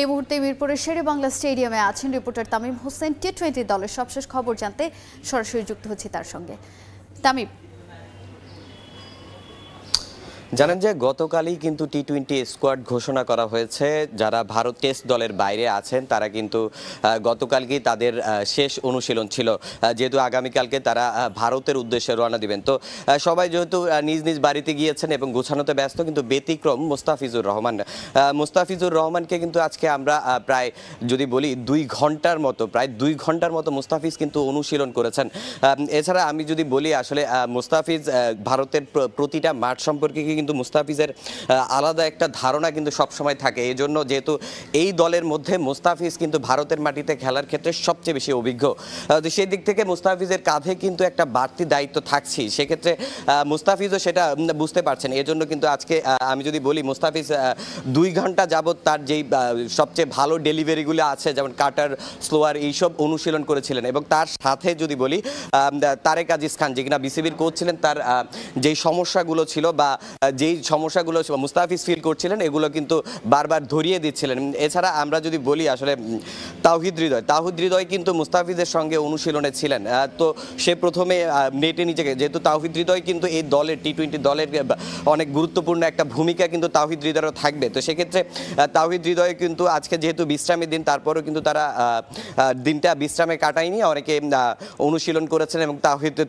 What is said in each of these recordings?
এই মুহূর্তে মিরপুরের শেরেবাংলা স্টেডিয়ামে আছেন রিপোর্টার তামিম হোসেন। টি-20 দলের সবশেষ খবর জানতে সরাসরি যুক্ত হচ্ছি তার সঙ্গে। তামিম, জানেন যে গতকালই কিন্তু টি-20 স্কোয়াড ঘোষণা করা হয়েছে। যারা ভারত টেস্ট দলের বাইরে আছেন তারা কিন্তু গতকালকেই তাদের শেষ অনুশীলন ছিল, যেহেতু আগামীকালকে তারা ভারতের উদ্দেশ্যে রওনা দিবেন। তো সবাই যেহেতু নিজ নিজ বাড়িতে গিয়েছেন এবং গোছানোতে ব্যস্ত, কিন্তু ব্যতিক্রম মুস্তাফিজুর রহমানকে কিন্তু আজকে আমরা প্রায় যদি বলি প্রায় 2 ঘন্টার মতো মুস্তাফিজ কিন্তু অনুশীলন করেছেন। এছাড়া আমি যদি বলি আসলে মুস্তাফিজ ভারতের প্রতিটা মাঠ সম্পর্কে কিন্তু মুস্তাফিজের আলাদা একটা ধারণা কিন্তু সবসময় থাকে। এই জন্য যেহেতু এই দলের মধ্যে মুস্তাফিজ কিন্তু ভারতের মাটিতে খেলার ক্ষেত্রে সবচেয়ে বেশি অভিজ্ঞ, সেই দিক থেকে মুস্তাফিজের কাঁধে কিন্তু একটা বাড়তি দায়িত্ব থাকছেই। সেক্ষেত্রে মুস্তাফিজও সেটা বুঝতে পারছেন। এজন্য কিন্তু আজকে আমি যদি বলি মুস্তাফিজ 2 ঘন্টা যাবৎ তার যেই সবচেয়ে ভালো ডেলিভারিগুলো আছে, যেমন কাটার, স্লোয়ার, এইসব অনুশীলন করেছিলেন। এবং তার সাথে যদি বলি তারেক আজিজ খান, যে কিনা বিসিবির কোচ ছিলেন, তার যেই সমস্যাগুলো ছিল বা যেই সমস্যাগুলো মুস্তাফিজ ফিল করছিলেন এগুলো কিন্তু বারবার ধরিয়ে দিচ্ছিলেন। এছাড়া আমরা যদি বলি আসলে তাওহিদ হৃদয় কিন্তু মুস্তাফিজের সঙ্গে অনুশীলনে ছিলেন। তো সে প্রথমে নেটে নিজেকে, যেহেতু তাওহিদ হৃদয় কিন্তু এই দলের টি-20 দলের অনেক গুরুত্বপূর্ণ একটা ভূমিকা কিন্তু তাওহিদ হৃদয়েরও থাকবে। তো সেক্ষেত্রে তাওহিদ হৃদয় কিন্তু আজকে যেহেতু বিশ্রামের দিন, তারপরেও কিন্তু তারা দিনটা বিশ্রামে কাটায়নি, অনেকে অনুশীলন করেছেন এবং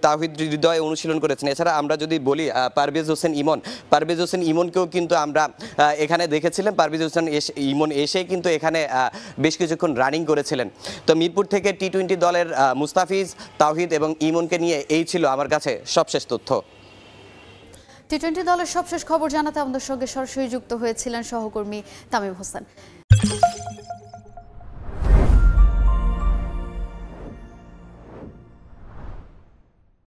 তাওহিদ হৃদয় অনুশীলন করেছেন। এছাড়া আমরা যদি বলি পারভেজ হোসেন ইমনকেও কিন্তু আমরা এখানে দেখেছিলাম। পারভেজ হোসেন ইমন এসে কিন্তু এখানে বেশ কিছুক্ষণ রানিং করেছিলেন। তো মিরপুর থেকে টি-20 দলের মুস্তাফিজ, তাওহিদ এবং ইমনকে নিয়ে এই ছিল আমার কাছে সবশেষ তথ্য। টি-20 দলের সবশেষ খবর জানাতে আমাদের সঙ্গে সরাসরি যুক্ত হয়েছিলেন সহকর্মী তামিম হোসেন।